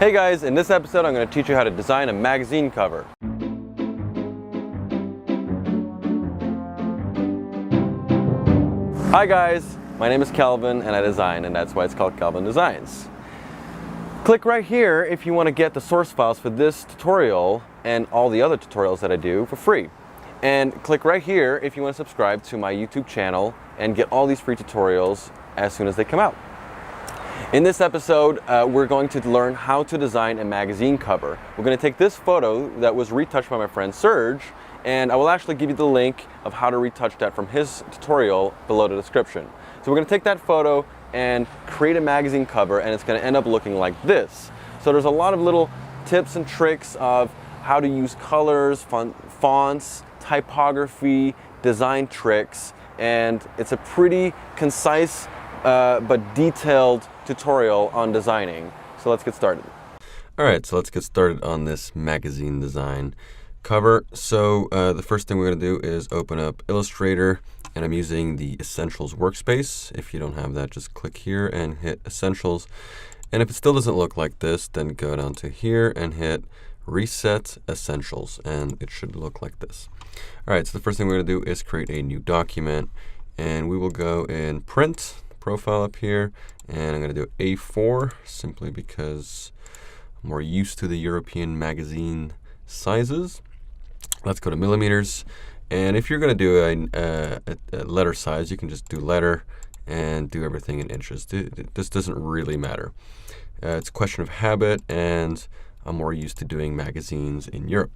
Hey guys, in this episode I'm going to teach you how to design a magazine cover. Hi guys, my name is Kelvin and I design, and that's why it's called Kelvin Designs. Click right here if you want to get the source files for this tutorial and all the other tutorials that I do for free. And click right here if you want to subscribe to my YouTube channel and get all these free tutorials as soon as they come out. In this episode, we're going to learn how to design a magazine cover. We're going to take this photo that was retouched by my friend Serge, and I will actually give you the link of how to retouch that from his tutorial below the description. So we're going to take that photo and create a magazine cover, and it's going to end up looking like this. So there's a lot of little tips and tricks of how to use colors, fonts, typography, design tricks, and it's a pretty concise but detailed tutorial on designing. So let's get started. Alright, so let's get started on this magazine design cover. So the first thing we're going to do is open up Illustrator, and I'm using the Essentials workspace. If you don't have that, just click here and hit Essentials. And if it still doesn't look like this, then go down to here and hit Reset Essentials, and it should look like this. Alright, so the first thing we're going to do is create a new document, and we will go in Print, Profile up here, and I'm going to do A4 simply because I'm more used to the European magazine sizes. Let's go to millimeters, and if you're going to do a letter size, you can just do letter and do everything in inches. This doesn't really matter. It's a question of habit, and I'm more used to doing magazines in Europe.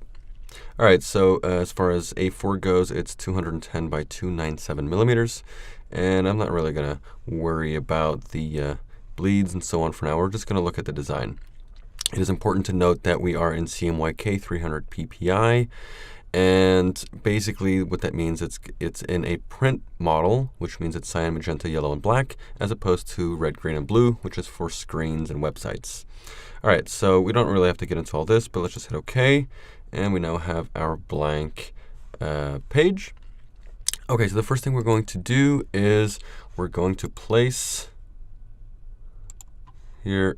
Alright, so as far as A4 goes, it's 210 by 297 millimeters. And I'm not really going to worry about the bleeds and so on for now. We're just going to look at the design. It is important to note that we are in CMYK 300 PPI. And basically what that means, it's in a print model, which means it's cyan, magenta, yellow, and black, as opposed to red, green, and blue, which is for screens and websites. All right, so we don't really have to get into all this, but let's just hit OK. And we now have our blank page. Okay, so the first thing we're going to do is we're going to place here,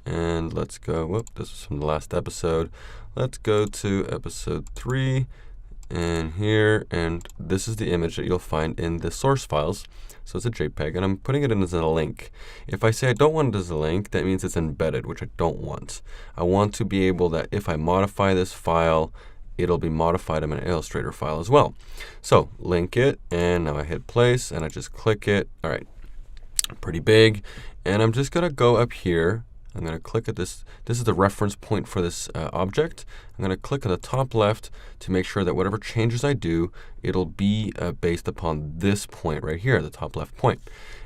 and let's go, whoop, this was from the last episode. Let's go to episode 3, and here, and this is the image that you'll find in the source files. So it's a JPEG, and I'm putting it in as a link. If I say I don't want it as a link, that means it's embedded, which I don't want. I want to be able that if I modify this file, it'll be modified in an Illustrator file as well. So link it, and now I hit place, and I just click it. All right, pretty big. And I'm just going to go up here. I'm going to click at this. This is the reference point for this object. I'm going to click on the top left to make sure that whatever changes I do, it'll be based upon this point right here, the top left point.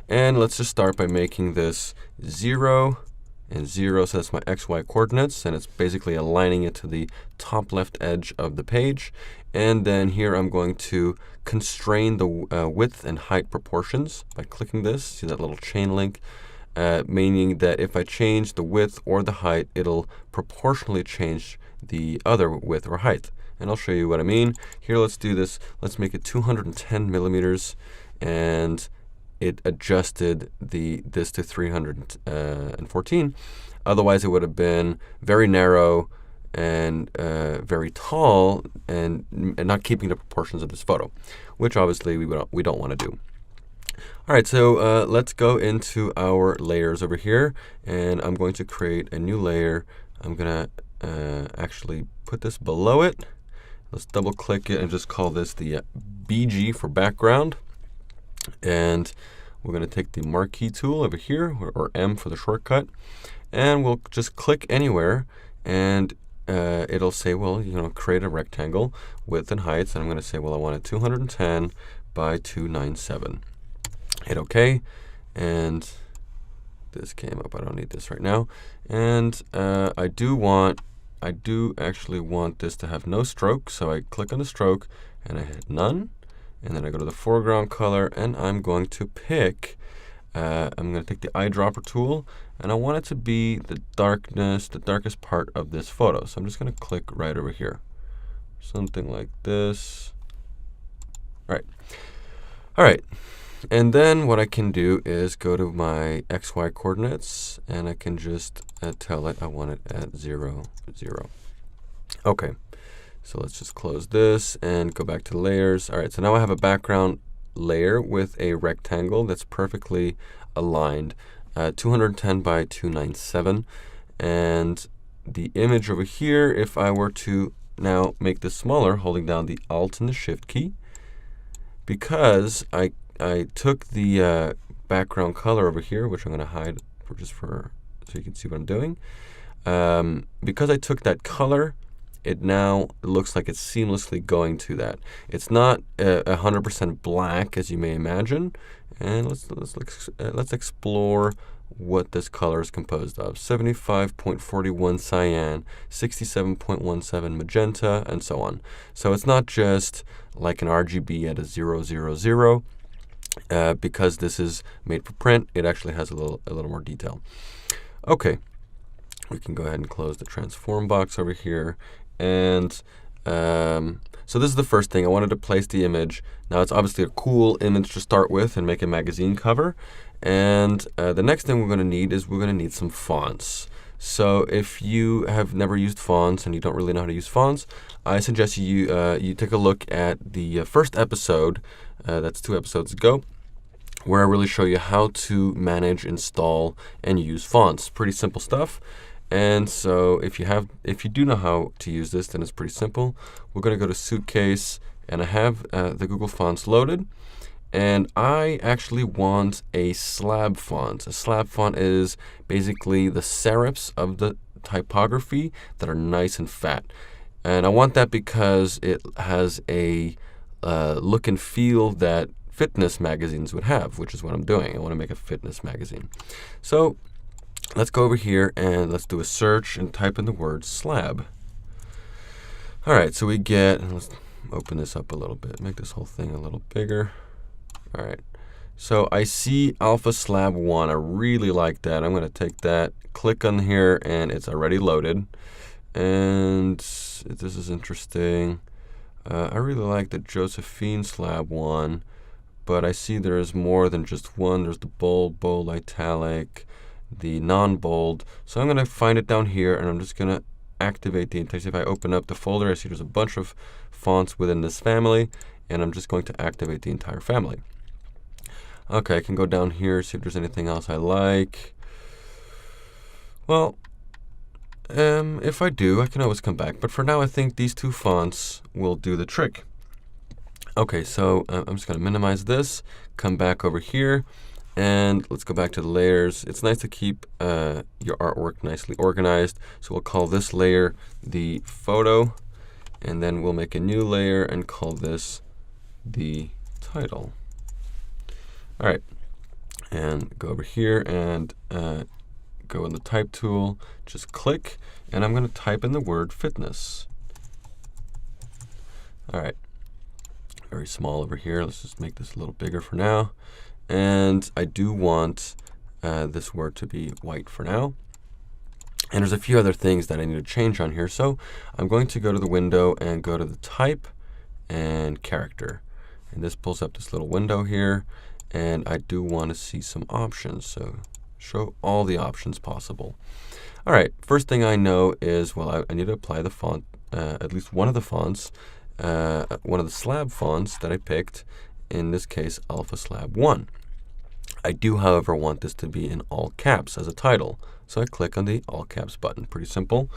And let's just start by making this 0 and 0, so that's my XY coordinates, and it's basically aligning it to the top left edge of the page. And then here I'm going to constrain the width and height proportions by clicking this. See that little chain link? Meaning that if I change the width or the height, it'll proportionally change the other width or height. And I'll show you what I mean. Here, let's do this. Let's make it 210 millimeters, and it adjusted this to 314. Otherwise, it would have been very narrow and very tall, and not keeping the proportions of this photo, which obviously we don't want to do. All right, so let's go into our layers over here, and I'm going to create a new layer. I'm going to actually put this below it. Let's double click it and just call this the BG for background. And we're going to take the marquee tool over here, or M for the shortcut, and we'll just click anywhere, and it'll say, well, create a rectangle, width and height. And I'm going to say, well, I want it 210 by 297. Hit OK, and this came up. I don't need this right now. And I do actually want this to have no stroke, so I click on the stroke and I hit none. And then I go to the foreground color, and I'm going to pick, I'm going to take the eyedropper tool, and I want it to be the darkest part of this photo. So I'm just going to click right over here. Something like this. All right. And then what I can do is go to my XY coordinates, and I can just tell it I want it at 0, 0. Okay, so let's just close this and go back to layers. All right, so now I have a background layer with a rectangle that's perfectly aligned, 210 by 297. And the image over here, if I were to now make this smaller, holding down the Alt and the Shift key, because I took the background color over here, which I'm going to hide so you can see what I'm doing. Because I took that color, it now looks like it's seamlessly going to that. It's not 100% black, as you may imagine. And let's explore what this color is composed of. 75.41 cyan, 67.17 magenta, and so on. So it's not just like an RGB at a 0, 0, 0. Because this is made for print, it actually has a little more detail. Okay, we can go ahead and close the transform box over here. And so this is the first thing. I wanted to place the image. Now it's obviously a cool image to start with and make a magazine cover. And the next thing we're going to need is some fonts. So if you have never used fonts and you don't really know how to use fonts, I suggest you take a look at the first episode, that's 2 episodes ago, where I really show you how to manage, install, and use fonts. Pretty simple stuff. And so if you do know how to use this, then it's pretty simple. We're going to go to Suitcase, and I have the Google Fonts loaded. And I actually want a slab font. A slab font is basically the serifs of the typography that are nice and fat. And I want that because it has a look and feel that fitness magazines would have, which is what I'm doing. I want to make a fitness magazine. So let's go over here and let's do a search and type in the word slab. All right, so we get, let's open this up a little bit, make this whole thing a little bigger. All right, so I see Alpha Slab 1. I really like that. I'm going to take that, click on here, and it's already loaded. And this is interesting. I really like the Josephine Slab 1, but I see there is more than just one. There's the bold, bold, italic, the non-bold. So I'm going to find it down here, and I'm just going to activate the entire. If I open up the folder, I see there's a bunch of fonts within this family, and I'm just going to activate the entire family. Okay, I can go down here, see if there's anything else I like. Well, if I do, I can always come back. But for now, I think these 2 fonts will do the trick. Okay, so I'm just going to minimize this, come back over here, and let's go back to the layers. It's nice to keep your artwork nicely organized. So we'll call this layer the photo, and then we'll make a new layer and call this the title. All right, and go over here and go in the type tool, just click, and I'm going to type in the word fitness. All right, very small over here. Let's just make this a little bigger for now. And I do want this word to be white for now. And there's a few other things that I need to change on here. So I'm going to go to the window and go to the type and character. And this pulls up this little window here. And I do want to see some options. So show all the options possible. All right, first thing I know is, well, I need to apply the font, at least one of the fonts, one of the slab fonts that I picked, in this case, Alpha Slab 1. I do, however, want this to be in all caps as a title. So I click on the all caps button, pretty simple.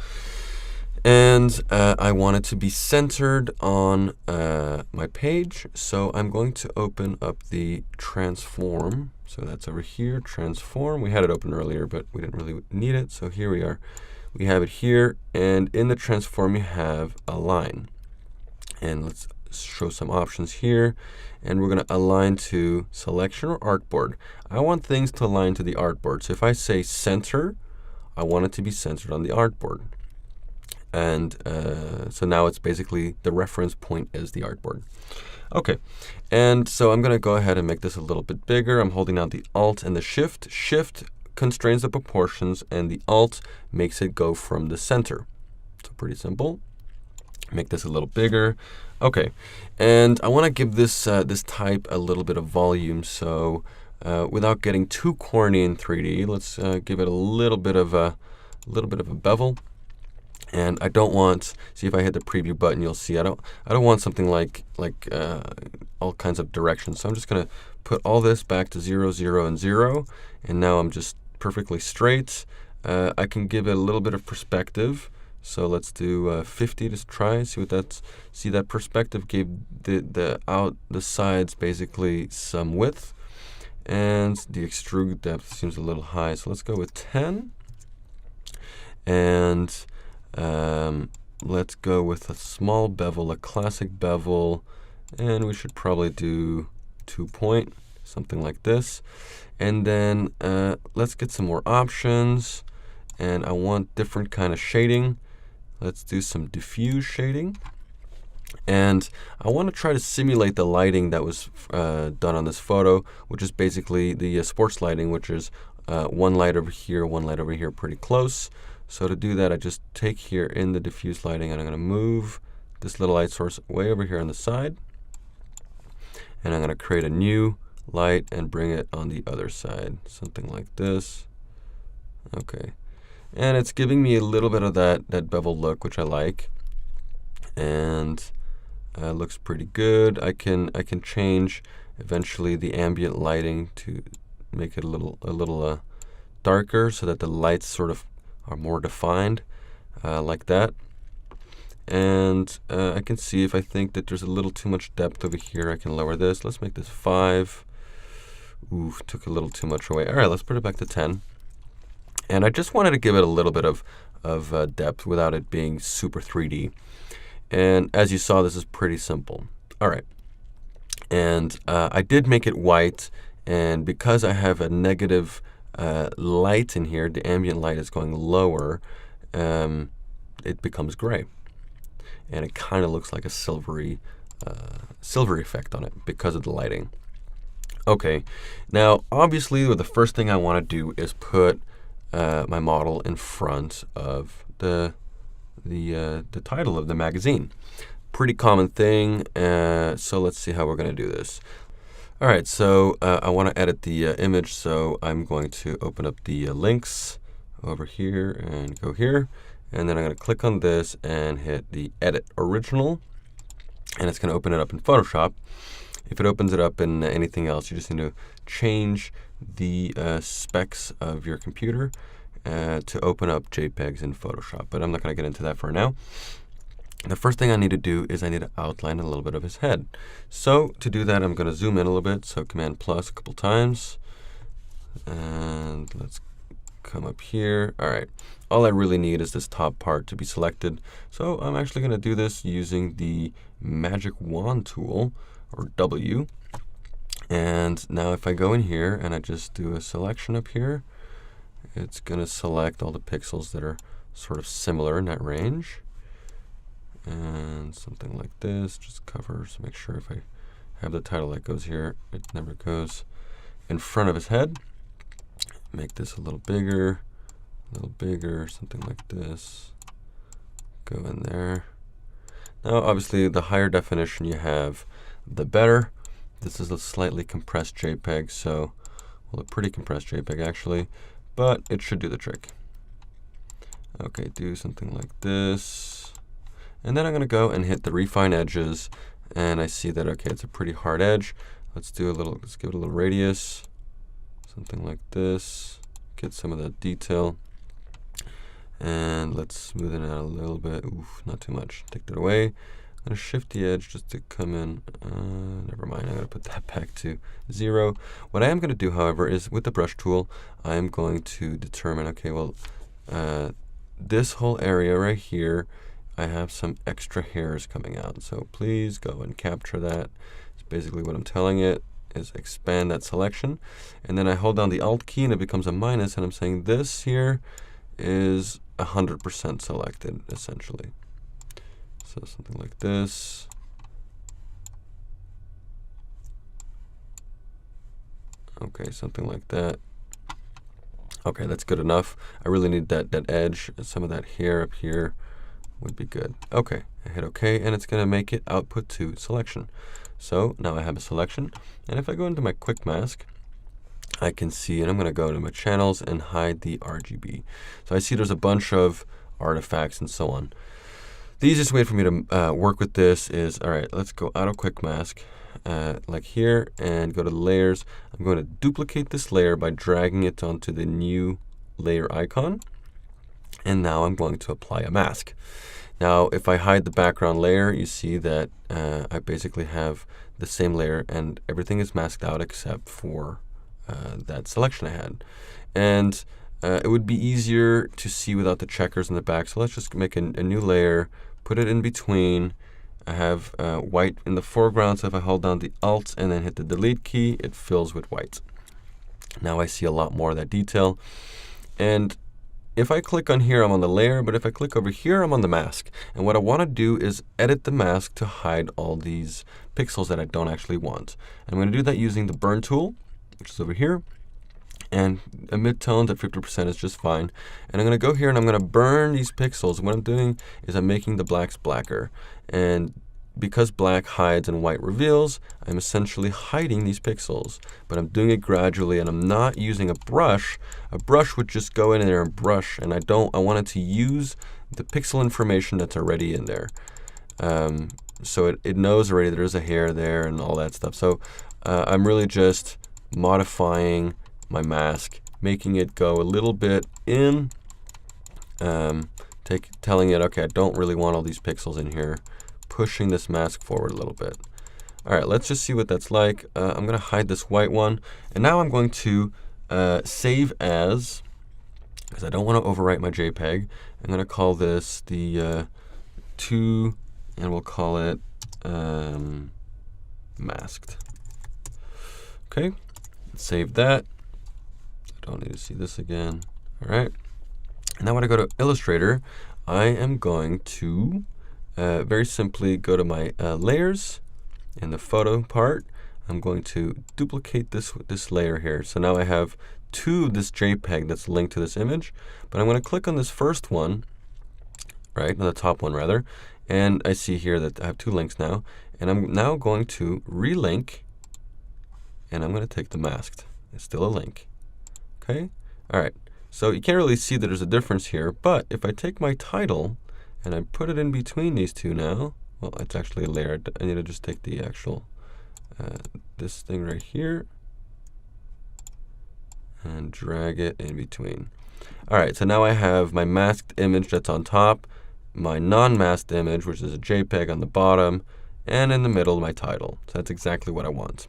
And I want it to be centered on my page. So I'm going to open up the transform. So that's over here, transform. We had it open earlier, but we didn't really need it. So here we are. We have it here. And in the transform, you have align. And let's show some options here. And we're going to align to selection or artboard. I want things to align to the artboard. So if I say center, I want it to be centered on the artboard. And so now it's basically the reference point is the artboard. Okay, and so I'm going to go ahead and make this a little bit bigger. I'm holding down the Alt and the Shift. Shift constrains the proportions, and the Alt makes it go from the center. So pretty simple. Make this a little bigger. Okay, and I want to give this this type a little bit of volume. So without getting too corny in 3D, let's give it a little bit of a bevel. And I don't want, see if I hit the preview button, you'll see I don't want something like all kinds of directions. So I'm just going to put all this back to 0, 0, and 0, and now I'm just perfectly straight. I can give it a little bit of perspective. So let's do 50 to try. See what that's. See, that perspective gave the sides basically some width, and the extrude depth seems a little high. So let's go with 10, and let's go with a small bevel, a classic bevel, and we should probably do 2 point, something like this. And then let's get some more options, and I want different kind of shading. Let's do some diffuse shading. And I want to try to simulate the lighting that was done on this photo, which is basically the sports lighting, which is one light over here, one light over here, pretty close. So to do that, I just take here in the diffuse lighting, and I'm going to move this little light source way over here on the side. And I'm going to create a new light and bring it on the other side, something like this. Okay. And it's giving me a little bit of that bevel look, which I like. And looks pretty good. I can change eventually the ambient lighting to make it a little darker, so that the lights sort of are more defined, like that. And I can see if I think that there's a little too much depth over here, I can lower this. Let's make this 5. Ooh, took a little too much away. All right, let's put it back to 10. And I just wanted to give it a little bit of depth without it being super 3D. And as you saw, this is pretty simple. All right. And I did make it white, and because I have a negative light in here, the ambient light is going lower, it becomes gray. And it kind of looks like a silvery effect on it because of the lighting. Okay, now obviously the first thing I want to do is put my model in front of the title of the magazine. Pretty common thing, so let's see how we're going to do this. All right, so I want to edit the image, so I'm going to open up the links over here and go here, and then I'm going to click on this and hit the Edit Original, and it's going to open it up in Photoshop. If it opens it up in anything else, you just need to change the specs of your computer to open up JPEGs in Photoshop, but I'm not going to get into that for now. The first thing I need to do is I need to outline a little bit of his head. So to do that, I'm going to zoom in a little bit, so Command plus a couple times, and let's come up here. All right, all I really need is this top part to be selected, so I'm actually going to do this using the Magic Wand tool, or W. And now if I go in here and I just do a selection up here, it's going to select all the pixels that are sort of similar in that range. And something like this, just cover, so make sure if I have the title that goes here, it never goes in front of his head. Make this a little bigger, something like this. Go in there. Now obviously the higher definition you have, the better. This is a slightly compressed JPEG, so, well, a pretty compressed JPEG actually, but it should do the trick. Okay, do something like this. And then I'm going to go and hit the refine edges, and I see that, okay, it's a pretty hard edge. Let's give it a little radius, something like this. Get some of that detail. And let's smooth it out a little bit. Oof, not too much. Take that away. I'm going to shift the edge just to come in. Never mind, I'm going to put that back to 0. What I am going to do, however, is with the brush tool, I am going to determine, okay, well, this whole area right here, I have some extra hairs coming out. So please go and capture that. It's basically what I'm telling it is expand that selection. And then I hold down the Alt key and it becomes a minus, and I'm saying this here is 100% selected, essentially. So something like this. Okay, something like that. Okay, that's good enough. I really need that edge, some of that hair up here. would be good. Okay, I hit OK, and it's going to make it output to selection. So now I have a selection, and if I go into my quick mask, I can see, and I'm going to go to my channels and hide the RGB. So I see there's a bunch of artifacts and so on. The easiest way for me to work with this is, all right, let's go out of quick mask, like here, and go to layers. I'm going to duplicate this layer by dragging it onto the new layer icon. And now I'm going to apply a mask. Now, if I hide the background layer, you see that I basically have the same layer and everything is masked out except for that selection I had. And it would be easier to see without the checkers in the back. So let's just make a new layer, put it in between. I have white in the foreground, so if I hold down the Alt and then hit the Delete key, it fills with white. Now I see a lot more of that detail. And if I click on here, I'm on the layer, but if I click over here, I'm on the mask. And what I want to do is edit the mask to hide all these pixels that I don't actually want. And I'm going to do that using the burn tool, which is over here. And a midtones at 50% is just fine. And I'm going to go here and I'm going to burn these pixels. What I'm doing is I'm making the blacks blacker. And because black hides and white reveals, I'm essentially hiding these pixels. But I'm doing it gradually, and I'm not using a brush. A brush would just go in there and brush, and I wanted to use the pixel information that's already in there. So it knows already there's a hair there and all that stuff. So I'm really just modifying my mask, making it go a little bit in, telling it, okay, I don't really want all these pixels in here, pushing this mask forward a little bit. All right, let's just see what that's like. I'm going to hide this white one, and now I'm going to save as, because I don't want to overwrite my JPEG. I'm going to call this the 2, and we'll call it masked. Okay, save that. I don't need to see this again. All right. Now when I go to Illustrator, I am going to very simply go to my layers in the photo part. I'm going to duplicate this layer here. So now I have two of this JPEG that's linked to this image, but I'm going to click on this first one, right, on the top one rather, and I see here that I have two links now, and I'm now going to relink, and I'm going to take the masked. It's still a link. Okay, all right. So you can't really see that there's a difference here, but if I take my title and I put it in between these two now, well, it's actually a layer. I need to just take the actual, this thing right here and drag it in between. All right, so now I have my masked image that's on top, my non-masked image, which is a JPEG on the bottom, and in the middle, my title. So that's exactly what I want.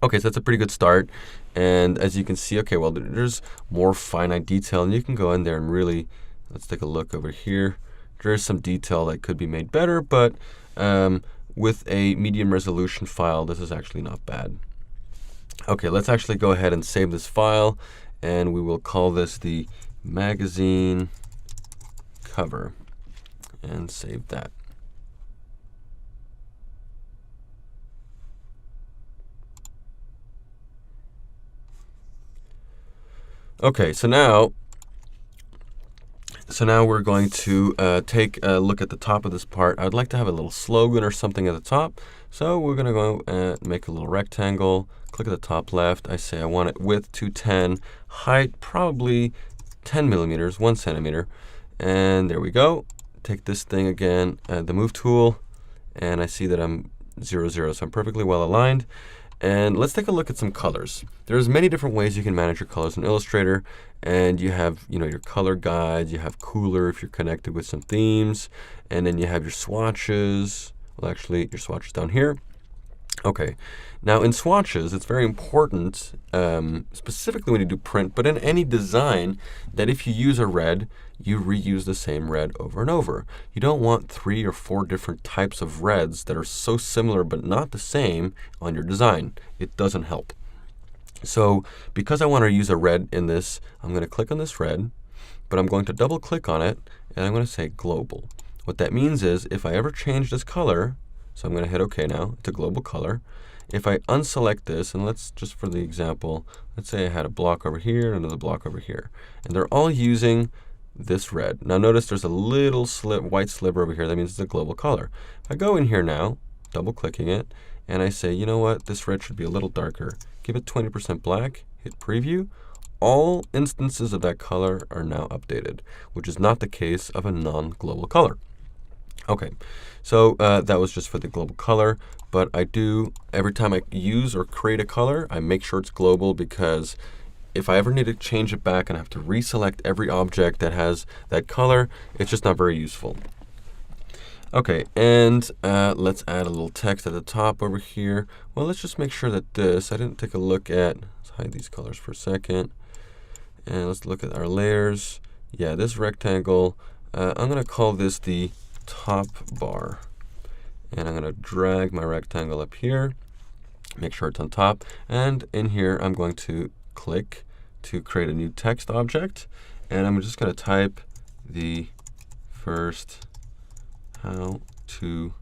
Okay, so that's a pretty good start. And as you can see, okay, well, there's more finite detail, and you can go in there and really, let's take a look over here. There's some detail that could be made better, but with a medium resolution file, this is actually not bad. Okay, let's actually go ahead and save this file, and we will call this the magazine cover, and save that. Okay, so now we're going to take a look at the top of this part. I'd like to have a little slogan or something at the top. So we're going to go and make a little rectangle, click at the top left. I say I want it width 210, height probably 10 millimeters, 1 centimeter. And there we go. Take this thing again, the move tool, and I see that I'm 0, 0, so I'm perfectly well aligned. And let's take a look at some colors. There's many different ways you can manage your colors in Illustrator, and you have, your color guides, you have Cooler if you're connected with some themes, and then you have your swatches. Well, actually, your swatches down here. Okay, now in swatches, it's very important, specifically when you do print, but in any design, that if you use a red, you reuse the same red over and over. You don't want 3 or 4 different types of reds that are so similar but not the same on your design. It doesn't help. So because I want to use a red in this, I'm going to click on this red, but I'm going to double click on it, and I'm going to say global. What that means is if I ever change this color, so I'm going to hit OK now, it's a global color. If I unselect this, and let's just for the example, let's say I had a block over here and another block over here, and they're all using this red. Now notice there's a little white sliver over here. That means it's a global color. If I go in here now, double clicking it, and I say, you know what, this red should be a little darker. Give it 20% black, hit preview. All instances of that color are now updated, which is not the case of a non-global color. Okay, so that was just for the global color, but I do, every time I use or create a color, I make sure it's global, because if I ever need to change it back and I have to reselect every object that has that color, it's just not very useful. Okay, and let's add a little text at the top over here. Well, let's just make sure that this, I didn't take a look at, let's hide these colors for a second. And let's look at our layers. Yeah, this rectangle, I'm going to call this the top bar. And I'm going to drag my rectangle up here, make sure it's on top. And in here, I'm going to click to create a new text object. And I'm just going to type the first how to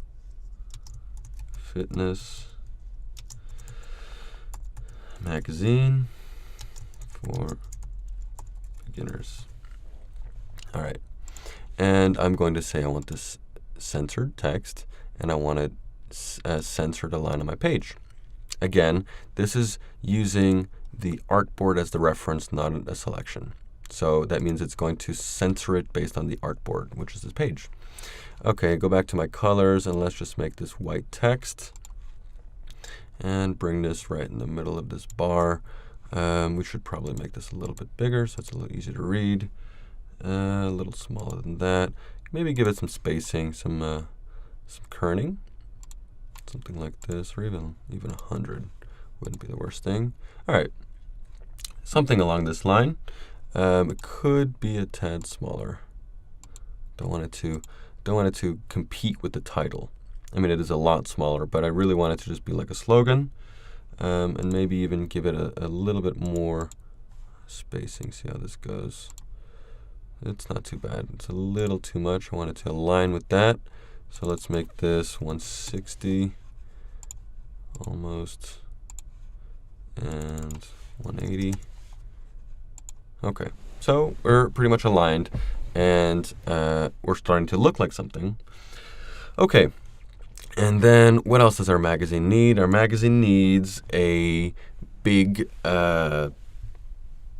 fitness magazine for beginners. All right. And I'm going to say I want this censored text, and I want it censored a line on my page. Again, this is using the artboard as the reference, not a selection. So that means it's going to censor it based on the artboard, which is this page. Okay, go back to my colors, and let's just make this white text and bring this right in the middle of this bar. We should probably make this a little bit bigger so it's a little easier to read. A little smaller than that. Maybe give it some spacing, some kerning, something like this, or even 100 wouldn't be the worst thing. All right, something along this line. It could be a tad smaller. Don't want it to compete with the title. I mean, it is a lot smaller, but I really want it to just be like a slogan, and maybe even give it a little bit more spacing. See how this goes. It's not too bad. It's a little too much. I want it to align with that. So let's make this 160 almost, and 180. Okay, so we're pretty much aligned, and we're starting to look like something. Okay, and then what else does our magazine need? Our magazine needs a big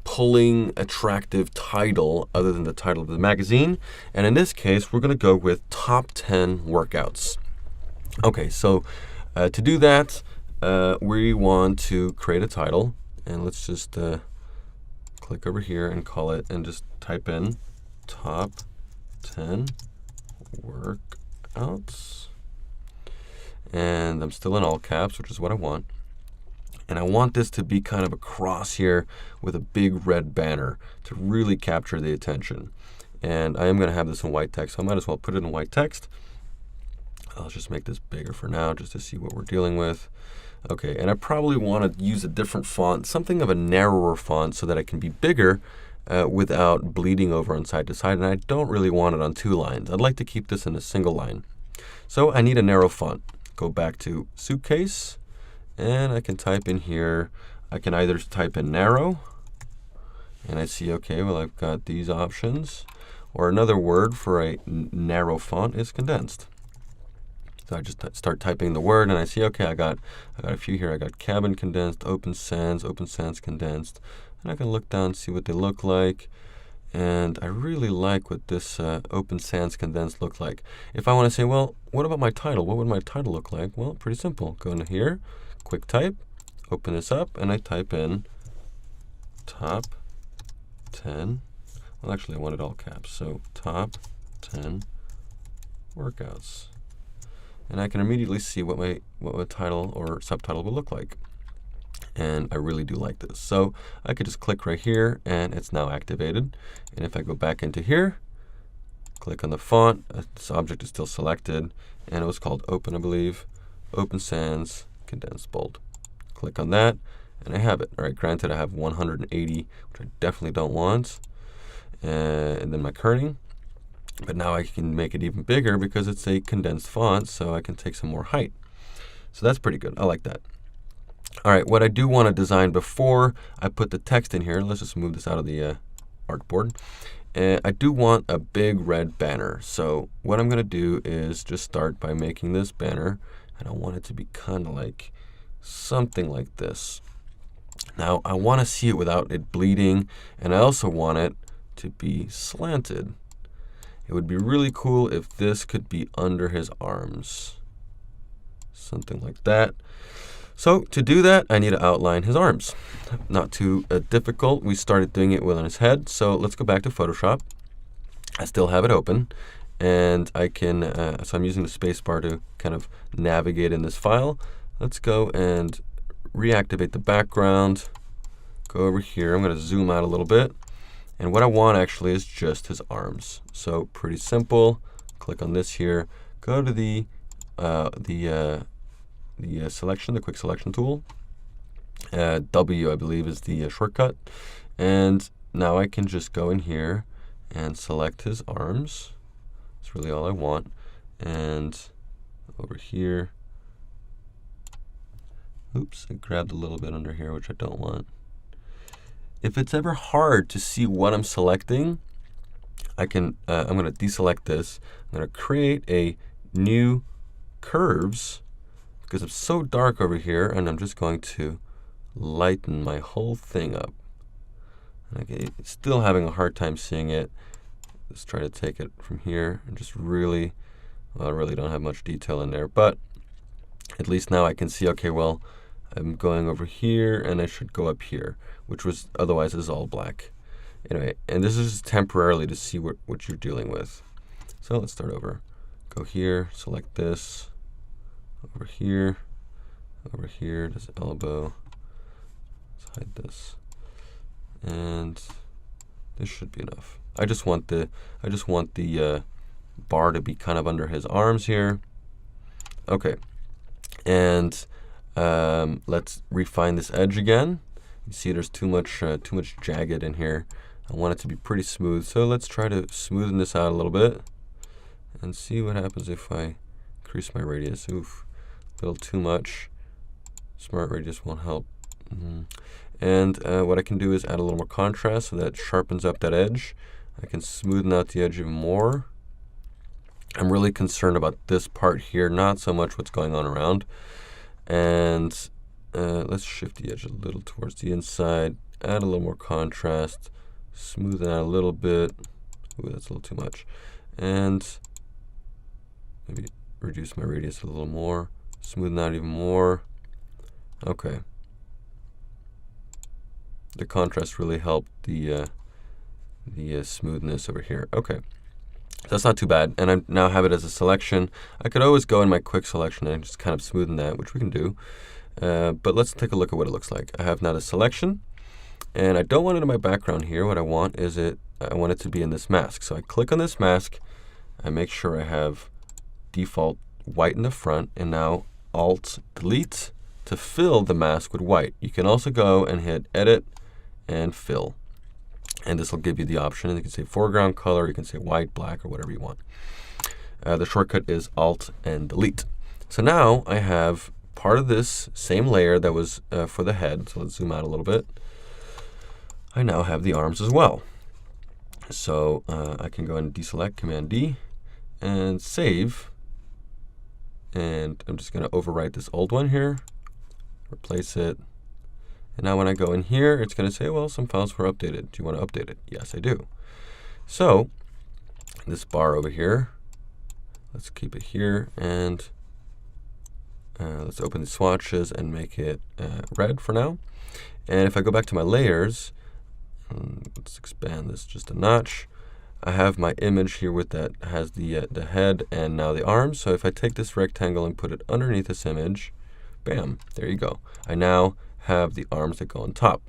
pulling, attractive title other than the title of the magazine. And in this case, we're going to go with top 10 workouts. Okay, so to do that, we want to create a title. And let's just click over here and call it, and just type in top 10 workouts. And I'm still in all caps, which is what I want. And I want this to be kind of a cross here with a big red banner to really capture the attention. And I am going to have this in white text, so I might as well put it in white text. I'll just make this bigger for now, just to see what we're dealing with. Okay, and I probably want to use a different font, something of a narrower font, so that it can be bigger without bleeding over on side to side. And I don't really want it on 2 lines. I'd like to keep this in a single line. So I need a narrow font. Go back to Suitcase. And I can type in here, I can either type in narrow, and I see, okay, well, I've got these options. Or another word for a narrow font is condensed. So I just start typing the word, and I see, okay, I got a few here. I got cabin condensed, open sans condensed. And I can look down and see what they look like. And I really like what this open sans condensed look like. If I want to say, well, what about my title? What would my title look like? Well, pretty simple. Go into here. Quick type, open this up, and I type in top 10. Well, actually, I wanted all caps, so top 10 workouts. And I can immediately see what my title or subtitle will look like. And I really do like this. So I could just click right here, and it's now activated. And if I go back into here, click on the font, this object is still selected, and it was called open, I believe, open sans condensed bold. Click on that, and I have it. All right, granted, I have 180, which I definitely don't want, and then my kerning. But now I can make it even bigger because it's a condensed font, so I can take some more height. So that's pretty good. I like that. All right, what I do want to design before I put the text in here, let's just move this out of the artboard, And I do want a big red banner. So what I'm going to do is just start by making this banner. And I want it to be kind of like something like this. Now, I want to see it without it bleeding. And I also want it to be slanted. It would be really cool if this could be under his arms. Something like that. So to do that, I need to outline his arms. Not too difficult. We started doing it on his head. So let's go back to Photoshop. I still have it open. And I can, so I'm using the space bar to kind of navigate in this file. Let's go and reactivate the background. Go over here. I'm going to zoom out a little bit. And what I want actually is just his arms. So pretty simple. Click on this here. Go to the selection, the quick selection tool. W, I believe, is the shortcut. And now I can just go in here and select his arms. That's really all I want. And over here, oops, I grabbed a little bit under here, which I don't want. If it's ever hard to see what I'm selecting, I can, I'm going to deselect this. I'm going to create a new curves because it's so dark over here, and I'm just going to lighten my whole thing up. Okay, still having a hard time seeing it. Let's try to take it from here and just really, well, I really don't have much detail in there, but at least now I can see, okay, well, I'm going over here and I should go up here, which was otherwise is all black. Anyway, and this is just temporarily to see what you're dealing with. So let's start over. Go here, select this, over here, this elbow. Let's hide this. And this should be enough. I just want the bar to be kind of under his arms here. Okay, and let's refine this edge again. You see, there's too much jagged in here. I want it to be pretty smooth. So let's try to smoothen this out a little bit and see what happens if I increase my radius. Oof, a little too much. Smart radius won't help. And what I can do is add a little more contrast so that it sharpens up that edge. I can smoothen out the edge even more. I'm really concerned about this part here, not so much what's going on around. And let's shift the edge a little towards the inside, add a little more contrast, smoothen out a little bit. Ooh, that's a little too much. And maybe reduce my radius a little more, smoothen out even more. Okay. The contrast really helped the smoothness over here. Okay, that's not too bad. And I now have it as a selection. I could always go in my quick selection and just kind of smoothen that, which we can do. But let's take a look at what it looks like. I have now the selection, and I don't want it in my background here. What I want is I want it to be in this mask. So I click on this mask. I make sure I have default white in the front, and now Alt-Delete to fill the mask with white. You can also go and hit Edit and Fill. And this will give you the option. You can say foreground color, you can say white, black, or whatever you want. The shortcut is Alt and Delete. So now I have part of this same layer that was for the head. So let's zoom out a little bit. I now have the arms as well. So I can go and deselect, Command D, and save. And I'm just going to overwrite this old one here, replace it. And now when I go in here, it's going to say, well, some files were updated. Do you want to update it? Yes, I do. So this bar over here, let's keep it here. And let's open the swatches and make it red for now. And if I go back to my layers, let's expand this just a notch. I have my image here with that has the head and now the arms. So if I take this rectangle and put it underneath this image, bam, there you go. I now have the arms that go on top.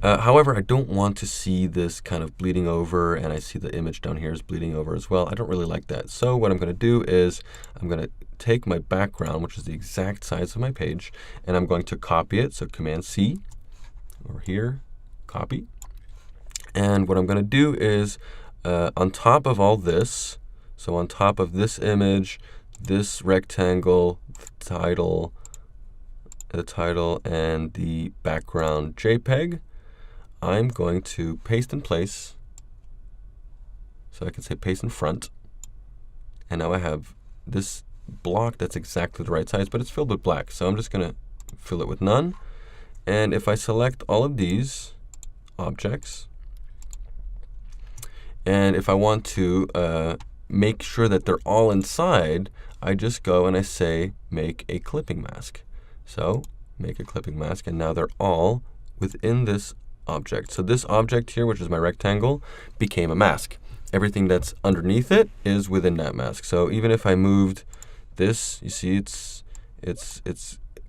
However, I don't want to see this kind of bleeding over, and I see the image down here is bleeding over as well. I don't really like that. So what I'm going to do is I'm going to take my background, which is the exact size of my page, and I'm going to copy it. So Command C over here, copy. And what I'm going to do is on top of all this, so on top of this image, this rectangle, the title, and the background JPEG, I'm going to paste in place So I can say paste in front. And now I have this block that's exactly the right size, but it's filled with black. So I'm just going to fill it with none. And if I select all of these objects, and if I want to make sure that they're all inside, I just go and I say make a clipping mask. So make a clipping mask, and now they're all within this object. So this object here, which is my rectangle, became a mask. Everything that's underneath it is within that mask. So even if I moved this, you see it's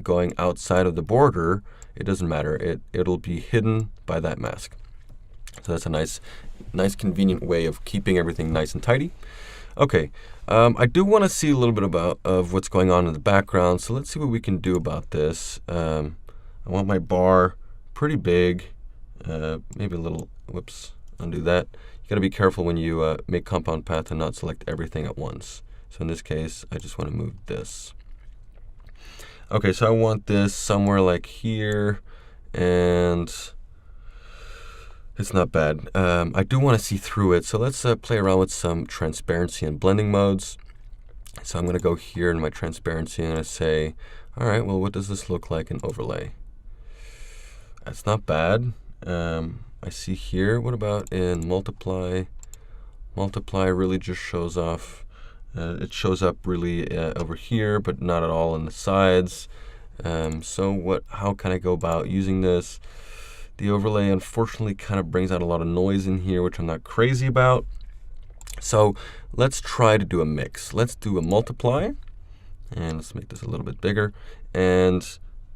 going outside of the border, it doesn't matter. It'll be hidden by that mask. So that's a nice convenient way of keeping everything nice and tidy. Okay, I do want to see a little bit of what's going on in the background. So let's see what we can do about this. I want my bar pretty big, maybe a little, whoops, undo that. You got to be careful when you make compound path and not select everything at once. So in this case, I just want to move this. Okay, so I want this somewhere like here, and it's not bad. I do want to see through it, so let's play around with some transparency and blending modes. So I'm going to go here in my transparency and I say, all right, well, what does this look like in overlay? That's not bad. I see here, what about in multiply? Multiply really just shows off. It shows up really over here, but not at all on the sides. So how can I go about using this? The overlay, unfortunately, kind of brings out a lot of noise in here, which I'm not crazy about. So let's try to do a mix. Let's do a multiply, and let's make this a little bit bigger. And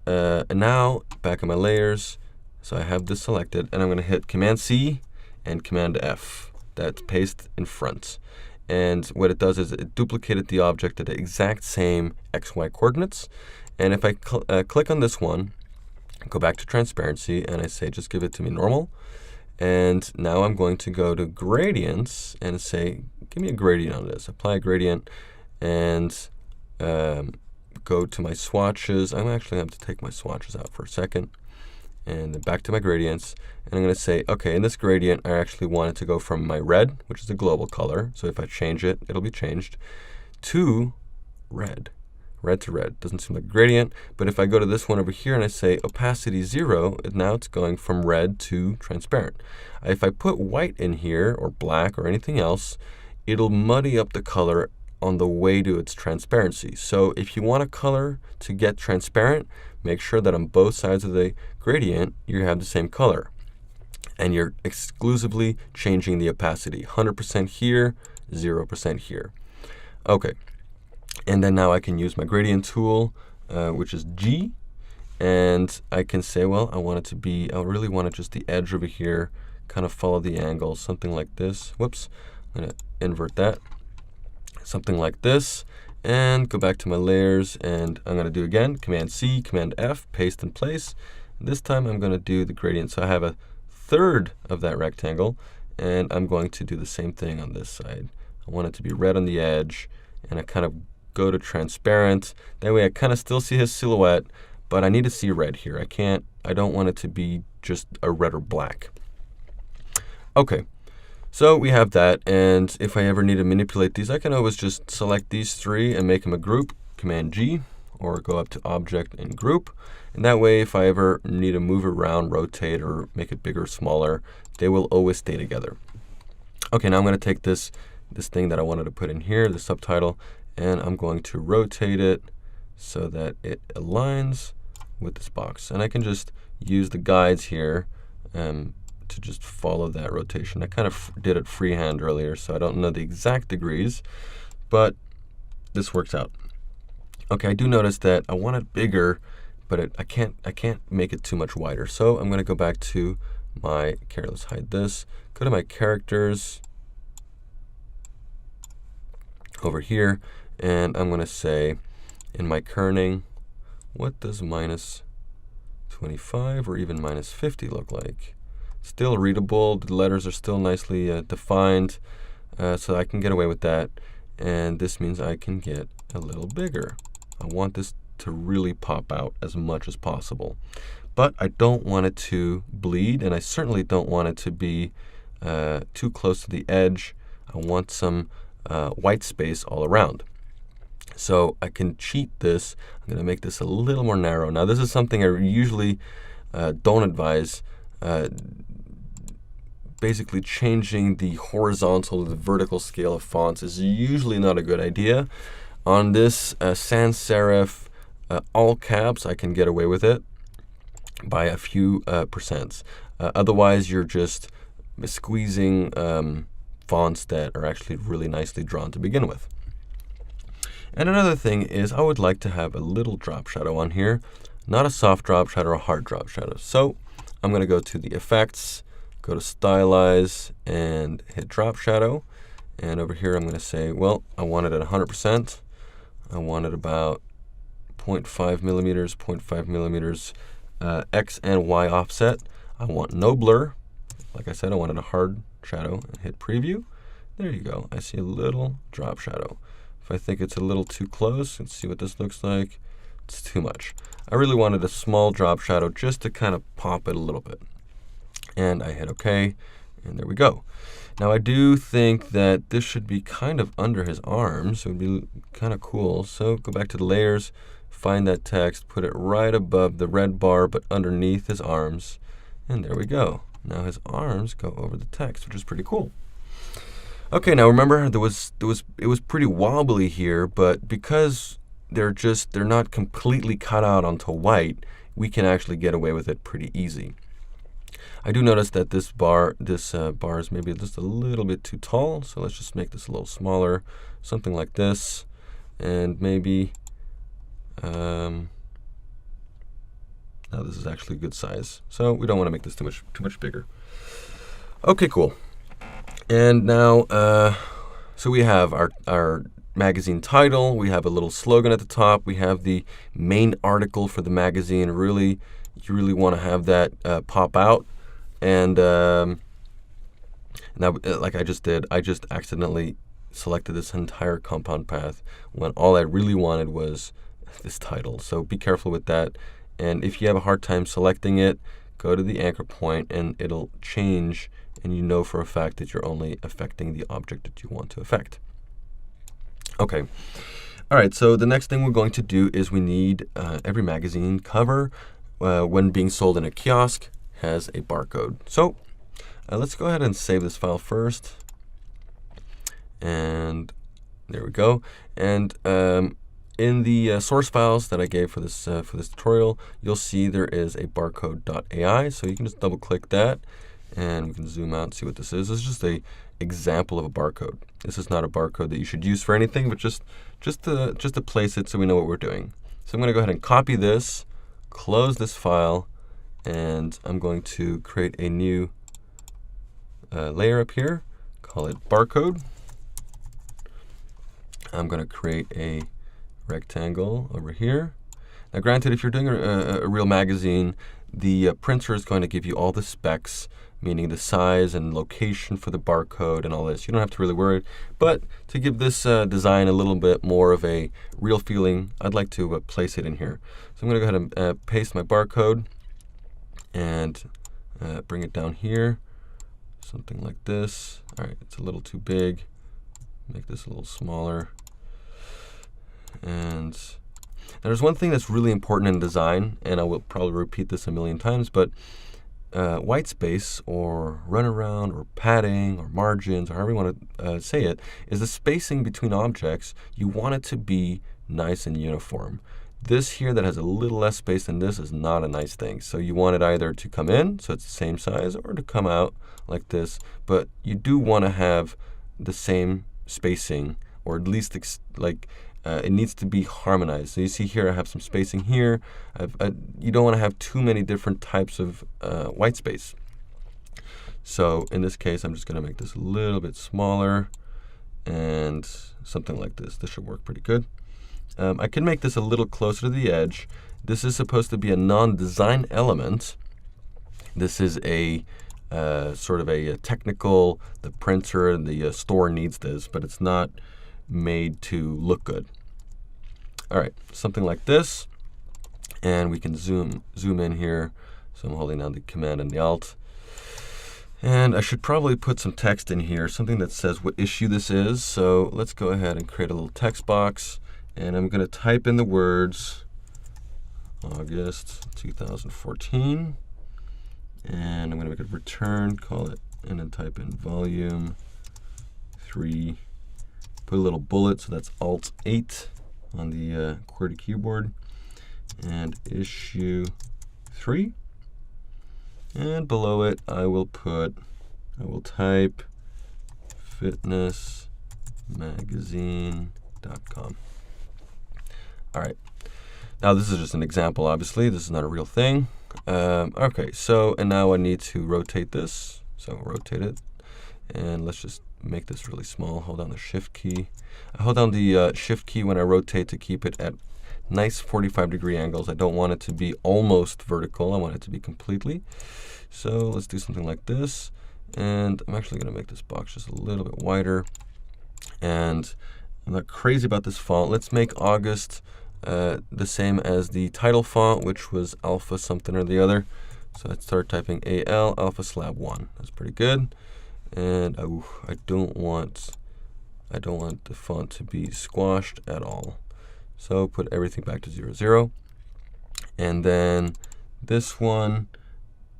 now, back in my layers, so I have this selected, and I'm going to hit Command-C and Command-F. That's paste in front. And what it does is it duplicated the object at the exact same XY coordinates. And if I click on this one, go back to transparency, and I say just give it to me normal. And now I'm going to go to gradients and say give me a gradient on this. Apply a gradient, and go to my swatches. I'm actually going to have to take my swatches out for a second. And then back to my gradients, and I'm going to say, okay, in this gradient, I actually want it to go from my red, which is a global color, so if I change it, it'll be changed, to red. Red to red. Doesn't seem like a gradient, but if I go to this one over here and I say opacity 0, now it's going from red to transparent. If I put white in here, or black, or anything else, it'll muddy up the color on the way to its transparency. So if you want a color to get transparent, make sure that on both sides of the gradient you have the same color. And you're exclusively changing the opacity. 100% here, 0% here. Okay. And then now I can use my gradient tool, which is G. And I can say, well, I want it to be, I really want it just the edge over here, kind of follow the angle, something like this. Whoops. I'm going to invert that. Something like this. And go back to my layers, and I'm going to do again, Command-C, Command-F, paste in place. This time I'm going to do the gradient. So I have a third of that rectangle, and I'm going to do the same thing on this side. I want it to be red on the edge, and I kind of go to transparent. That way I kind of still see his silhouette, but I need to see red here. I don't want it to be just a red or black. Okay. So we have that, and if I ever need to manipulate these, I can always just select these three and make them a group, Command-G, or go up to Object and Group. And that way, if I ever need to move around, rotate, or make it bigger or smaller, they will always stay together. Okay, now I'm going to take this thing that I wanted to put in here, the subtitle, and I'm going to rotate it so that it aligns with this box. And I can just use the guides here to just follow that rotation. I kind of did it freehand earlier, so I don't know the exact degrees, but this works out. Okay, I do notice that I want it bigger, but I can't make it too much wider. So I'm going to go back to my let's hide this. Go to my characters over here, and I'm going to say in my kerning, what does minus 25 or even minus 50 look like? Still readable, the letters are still nicely defined, so I can get away with that. And this means I can get a little bigger. I want this to really pop out as much as possible. But I don't want it to bleed, and I certainly don't want it to be too close to the edge. I I want some white space all around. So I can cheat this. I'm going to make this a little more narrow. Now this is something I usually don't advise. Basically changing the horizontal to the vertical scale of fonts is usually not a good idea. On this sans serif all caps, I can get away with it by a few percents. Otherwise, you're just squeezing fonts that are actually really nicely drawn to begin with. And another thing is I would like to have a little drop shadow on here, not a soft drop shadow or a hard drop shadow. So I'm going to go to the effects, go to stylize, and hit drop shadow. And over here I'm going to say, well, I want it at 100%. I want it about 0.5 millimeters, 0.5 millimeters X and Y offset. I want no blur. Like I said, I wanted a hard shadow, and hit preview. There you go. I see a little drop shadow. If I think it's a little too close, let's see what this looks like. It's too much. I really wanted a small drop shadow just to kind of pop it a little bit. And I hit OK, and there we go. Now I do think that this should be kind of under his arms. It would be kind of cool. So go back to the layers, find that text, put it right above the red bar, but underneath his arms. And there we go. Now his arms go over the text, which is pretty cool. Okay, now remember it was pretty wobbly here, but because they're not completely cut out onto white, we can actually get away with it pretty easy. I do notice that this bar is maybe just a little bit too tall, so let's just make this a little smaller, something like this, and maybe now this is actually a good size, so we don't want to make this too much bigger. Okay, cool. And now, so we have our magazine title, we have a little slogan at the top, we have the main article for the magazine. You really want to have that pop out. And now, like I just did, I just accidentally selected this entire compound path when all I really wanted was this title. So be careful with that. And if you have a hard time selecting it, go to the anchor point and it'll change, and you know for a fact that you're only affecting the object that you want to affect. Okay. All right, so the next thing we're going to do is we need every magazine cover when being sold in a kiosk has a barcode. So let's go ahead and save this file first. And there we go. And in the source files that I gave for this tutorial, you'll see there is a barcode.ai. So you can just double click that and we can zoom out and see what this is. This is just an example of a barcode. This is not a barcode that you should use for anything, but just to place it so we know what we're doing. So I'm going to go ahead and copy this, close this file, and I'm going to create a new layer up here, call it barcode. I'm going to create a rectangle over here. Now granted, if you're doing a real magazine, the printer is going to give you all the specs, meaning the size and location for the barcode and all this. You don't have to really worry. But to give this design a little bit more of a real feeling, I'd like to place it in here. So I'm going to go ahead and paste my barcode and bring it down here, something like this. All right, it's a little too big. Make this a little smaller. And now there's one thing that's really important in design, and I will probably repeat this a million times, but white space or runaround or padding or margins or however you want to say it is the spacing between objects. You want it to be nice and uniform. This here that has a little less space than this is not a nice thing. So you want it either to come in, so it's the same size, or to come out like this. But you do want to have the same spacing, or at least it needs to be harmonized. So you see here I have some spacing here. You don't want to have too many different types of white space. So in this case, I'm just going to make this a little bit smaller and something like this. This should work pretty good. I can make this a little closer to the edge. This is supposed to be a non-design element. This is a sort of a technical, the printer and the store needs this, but it's not made to look good. All right, something like this, and we can zoom in here. So I'm holding down the Command and the Alt. And I should probably put some text in here, something that says what issue this is. So let's go ahead and create a little text box. And I'm going to type in the words August 2014. And I'm going to make a return, call it, and then type in volume 3. Put a little bullet, so that's Alt 8 on the QWERTY keyboard. And issue 3. And below it, I will type fitnessmagazine.com. All right. Now this is just an example, obviously. This is not a real thing. Okay, so, and now I need to rotate this. So rotate it. And let's just make this really small. Hold down the Shift key. I hold down the Shift key when I rotate to keep it at nice 45-degree angles. I don't want it to be almost vertical. I want it to be completely. So let's do something like this. And I'm actually going to make this box just a little bit wider. And I'm not crazy about this font. Let's make August the same as the title font, which was alpha something or the other. So I'd start typing AL alpha slab 1. That's pretty good. And I don't want the font to be squashed at all. So put everything back to 0, 0. And then this one,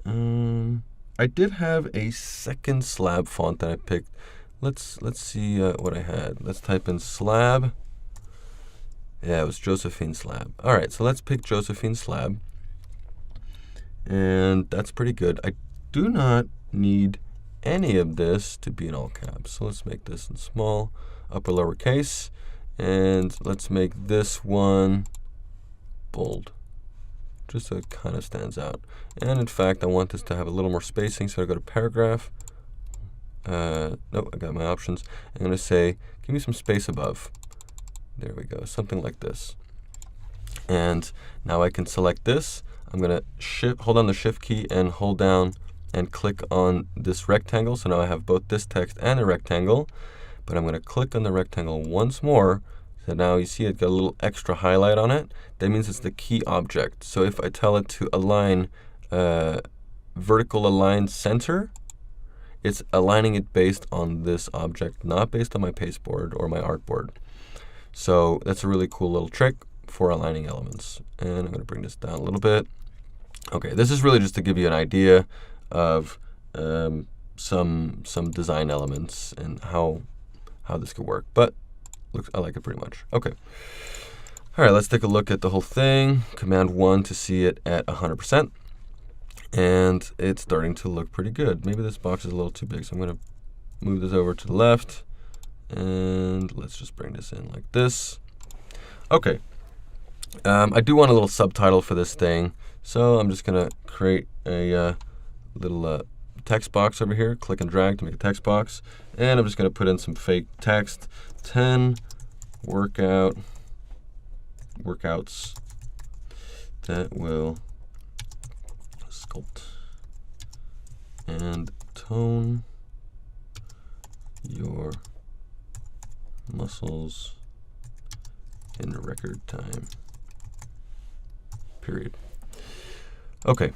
I did have a second slab font that I picked. Let's see what I had. Let's type in slab. Yeah, it was Josephine Slab. All right, so let's pick Josephine Slab. And that's pretty good. I do not need any of this to be in all caps. So let's make this in small, upper lowercase. And let's make this one bold, just so it kind of stands out. And in fact, I want this to have a little more spacing, so I go to paragraph. Nope, I got my options. I'm going to say, give me some space above. There we go, something like this. And now I can select this. I'm going to hold down the Shift key and hold down and click on this rectangle. So now I have both this text and a rectangle. But I'm going to click on the rectangle once more. So now you see it got a little extra highlight on it. That means it's the key object. So if I tell it to align vertical align center, it's aligning it based on this object, not based on my pasteboard or my artboard. So that's a really cool little trick for aligning elements. And I'm going to bring this down a little bit. Okay, this is really just to give you an idea of some design elements and how this could work. But I like it pretty much. Okay. All right, let's take a look at the whole thing. Command 1 to see it at 100%. And it's starting to look pretty good. Maybe this box is a little too big, so I'm going to move this over to the left. And let's just bring this in like this. Okay. I do want a little subtitle for this thing. So I'm just going to create a little text box over here. Click and drag to make a text box. And I'm just going to put in some fake text. 10 workouts that will sculpt and tone your muscles in record time. Period. Okay.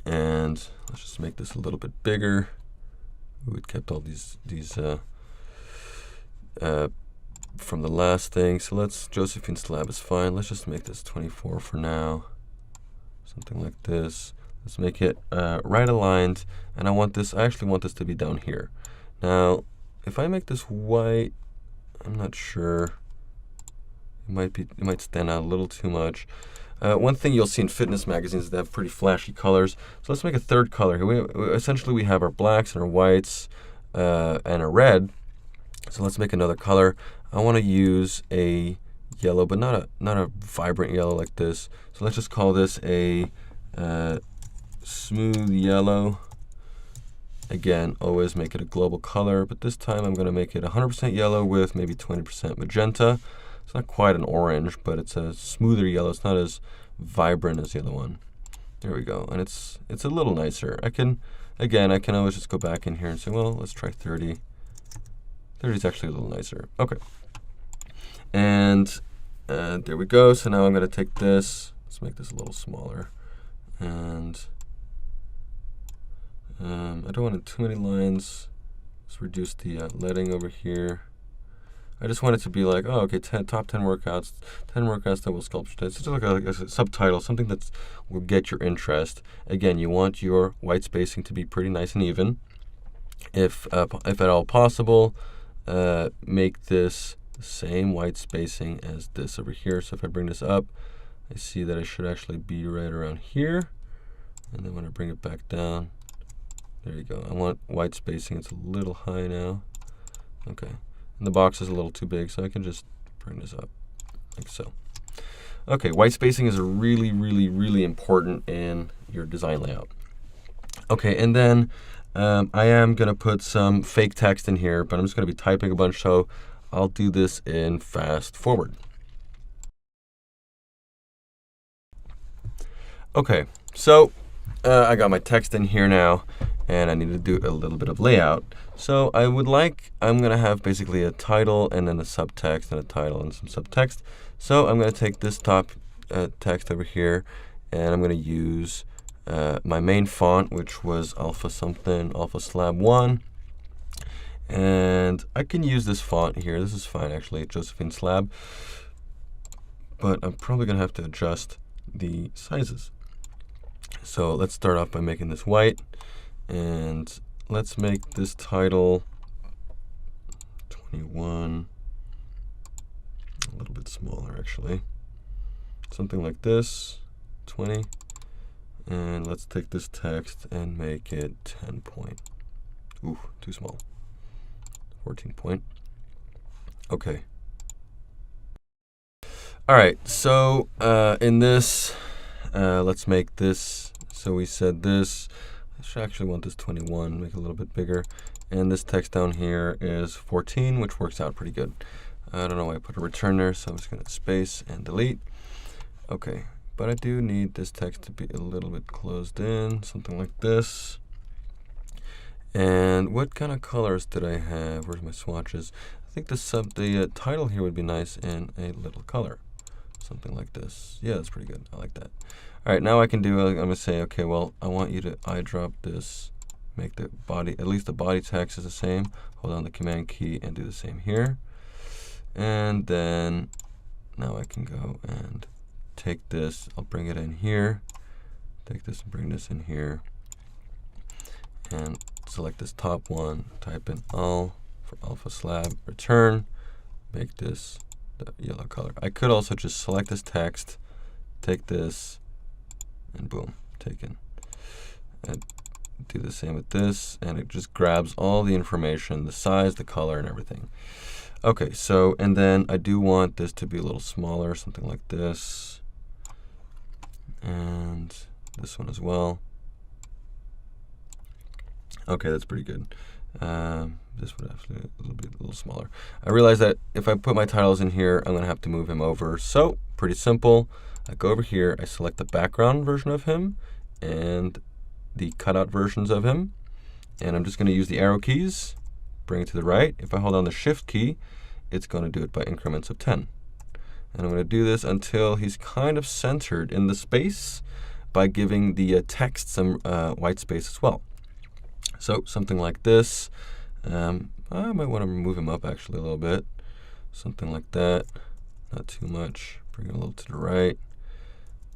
And let's just make this a little bit bigger. We kept all these from the last thing. So let's, Josephine Slab is fine. Let's just make this 24 for now. Something like this. Let's make it right aligned. And I actually want this to be down here. Now, if I make this white, I'm not sure. It might stand out a little too much. One thing you'll see in fitness magazines is they have pretty flashy colors. So let's make a third color here. Essentially, we have our blacks and our whites and a red. So let's make another color. I want to use a yellow, but not a vibrant yellow like this. So let's just call this a smooth yellow. Again, always make it a global color, but this time I'm going to make it 100% yellow with maybe 20% magenta. It's not quite an orange, but it's a smoother yellow. It's not as vibrant as the other one. There we go, and it's a little nicer. I can always just go back in here and say, well, let's try 30. 30 is actually a little nicer. Okay. And there we go. So now I'm going to take this. Let's make this a little smaller. And I don't want too many lines. Let's reduce the leading over here. I just want it to be like, oh, okay, top 10 workouts, 10 workouts that will sculpture. It's just like a subtitle, something that will get your interest. Again, you want your white spacing to be pretty nice and even. If at all possible, make this the same white spacing as this over here. So if I bring this up, I see that it should actually be right around here. And then when I bring it back down, there you go. I want white spacing. It's a little high now. Okay. And the box is a little too big, so I can just bring this up like so. Okay, white spacing is really, really, really important in your design layout. Okay, and then I am going to put some fake text in here, but I'm just going to be typing a bunch, so I'll do this in fast forward. Okay, so I got my text in here now, and I need to do a little bit of layout. So I'm going to have basically a title and then a subtext and a title and some subtext. So I'm going to take this top text over here, and I'm going to use my main font, which was alpha slab 1. And I can use this font here. This is fine, actually, Josephine Slab. But I'm probably going to have to adjust the sizes. So let's start off by making this white. And let's make this title 21, a little bit smaller actually. Something like this, 20. And let's take this text and make it 10 point. Ooh, too small. 14 point. Okay. All right, so in this, let's make this, so we said this, I should actually want this 21, make it a little bit bigger. And this text down here is 14, which works out pretty good. I don't know why I put a return there, so I'm just going to space and delete. Okay, but I do need this text to be a little bit closed in, something like this. And what kind of colors did I have? Where's my swatches? I think the title here would be nice in a little color, something like this. Yeah, that's pretty good. I like that. All right, now I can do, I'm going to say, okay, well, I want you to eyedrop this, make the body, at least the body text is the same. Hold on the command key and do the same here. And then now I can go and take this, I'll bring it in here, take this and bring this in here, and select this top one, type in all for alpha slab, return, make this the yellow color. I could also just select this text, take this, and boom, taken. And do the same with this, and it just grabs all the information, the size, the color, and everything. Okay, so, and then I do want this to be a little smaller, something like this. And this one as well. Okay, that's pretty good. This would actually be a little smaller. I realize that if I put my titles in here, I'm going to have to move him over. So, pretty simple. I go over here, I select the background version of him and the cutout versions of him. And I'm just going to use the arrow keys, bring it to the right. If I hold down the shift key, it's going to do it by increments of 10. And I'm going to do this until he's kind of centered in the space by giving the text some white space as well. So something like this. I might want to move him up actually a little bit. Something like that. Not too much. Bring it a little to the right.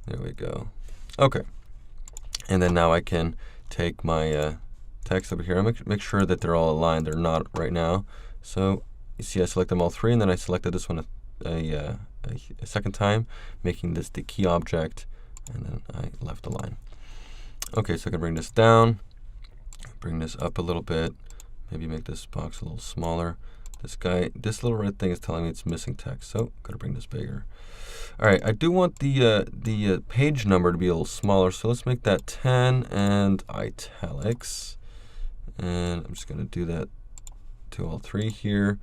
There we go. Okay. And then now I can take my text over here. I'll make sure that they're all aligned. They're not right now. So you see I select them all three, and then I selected this one a second time, making this the key object, and then I left a line. Okay, so I can bring this down, bring this up a little bit, maybe make this box a little smaller. This little red thing is telling me it's missing text, so I'm gonna bring this bigger. All right, I do want the page number to be a little smaller, so let's make that 10 and italics. And I'm just gonna do that to all three here.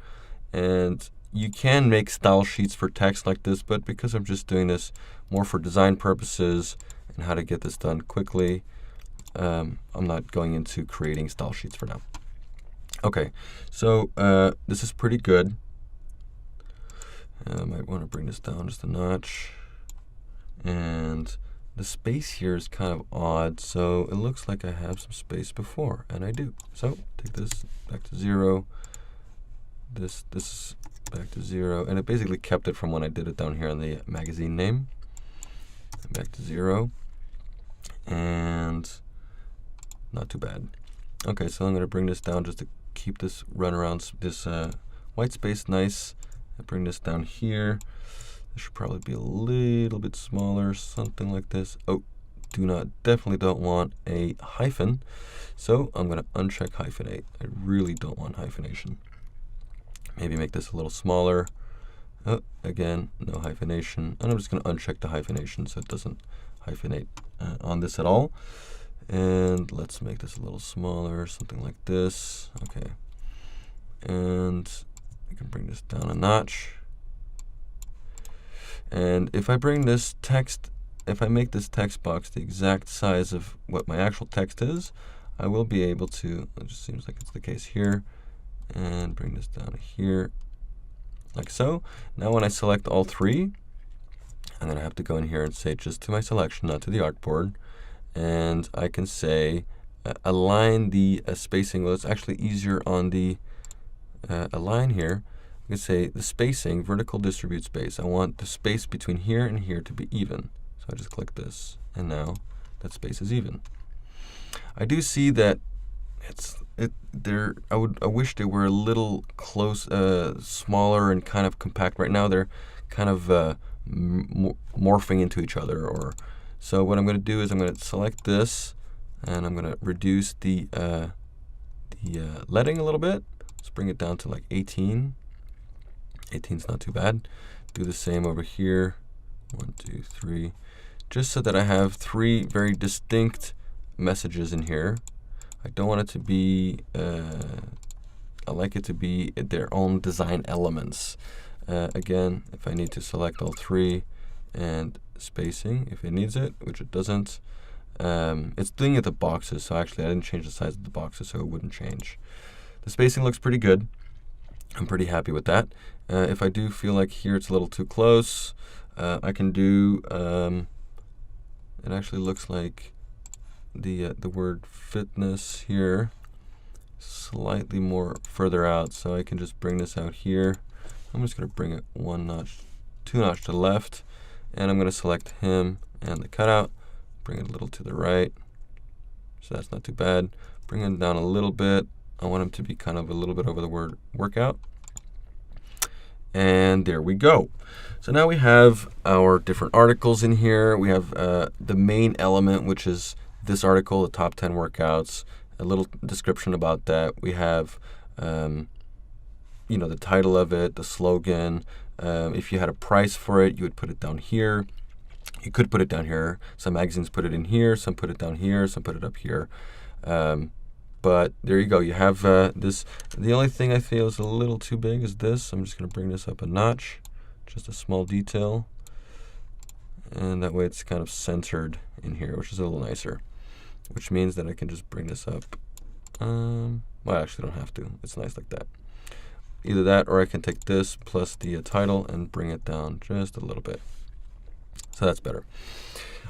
And you can make style sheets for text like this, but because I'm just doing this more for design purposes and how to get this done quickly, I'm not going into creating style sheets for now. Okay, so this is pretty good. I might want to bring this down just a notch. And the space here is kind of odd, so it looks like I have some space before, and I do. So take this back to 0. This is back to 0, and it basically kept it from when I did it down here on the magazine name. Back to 0, and not too bad. Okay, so I'm going to bring this down just to keep this run around this white space nice. I bring this down here. This should probably be a little bit smaller, something like this. Oh, definitely don't want a hyphen. So I'm going to uncheck hyphenate. I really don't want hyphenation. Maybe make this a little smaller. Oh, again, no hyphenation. And I'm just going to uncheck the hyphenation so it doesn't hyphenate on this at all. And let's make this a little smaller, something like this. Okay. And we can bring this down a notch. And if I bring this text, if I make this text box the exact size of what my actual text is, I will be able to, it just seems like it's the case here, and bring this down here, like so. Now when I select all three, I'm going to have to go in here and say just to my selection, not to the artboard. And I can say align the spacing. Well, it's actually easier on the align here. I can say the spacing, vertical distribute space. I want the space between here and here to be even. So I just click this, and now that space is even. I do see that I wish they were a little close, smaller and kind of compact. Right now they're kind of morphing into each other. So what I'm going to do is I'm going to select this, and I'm going to reduce the leading a little bit. Let's bring it down to like 18. 18 is not too bad. Do the same over here. 1, 2, 3. Just so that I have 3 very distinct messages in here. I don't want it to be, I like it to be their own design elements. Again, if I need to select all 3, and spacing if it needs it, which it doesn't. It's doing it the boxes, so actually I didn't change the size of the boxes, so it wouldn't change. The spacing looks pretty good. I'm pretty happy with that. If I do feel like here it's a little too close, I can do, it actually looks like the word fitness here slightly more further out, so I can just bring this out here. I'm just going to bring it 1 notch, 2 notch to the left, and I'm going to select him and the cutout, bring it a little to the right, so that's not too bad. Bring it down a little bit. I want him to be kind of a little bit over the word workout. And there we go. So now we have our different articles in here. We have the main element, which is this article, the top 10 workouts, a little description about that. We have, the title of it, the slogan. If you had a price for it, you would put it down here. You could put it down here. Some magazines put it in here, some put it down here, some put it up here. But there you go. You have this. The only thing I feel is a little too big is this. I'm just going to bring this up a notch, just a small detail. And that way it's kind of centered in here, which is a little nicer. Which means that I can just bring this up. Well, I actually don't have to. It's nice like that. Either that, or I can take this plus the title and bring it down just a little bit. So that's better.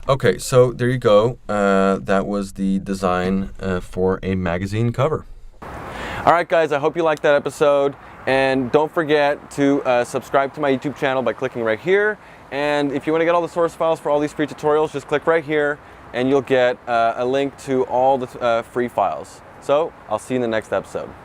Okay, so there you go. That was the design for a magazine cover. All right, guys, I hope you liked that episode. And don't forget to subscribe to my YouTube channel by clicking right here. And if you want to get all the source files for all these free tutorials, just click right here, and you'll get a link to all the free files. So I'll see you in the next episode.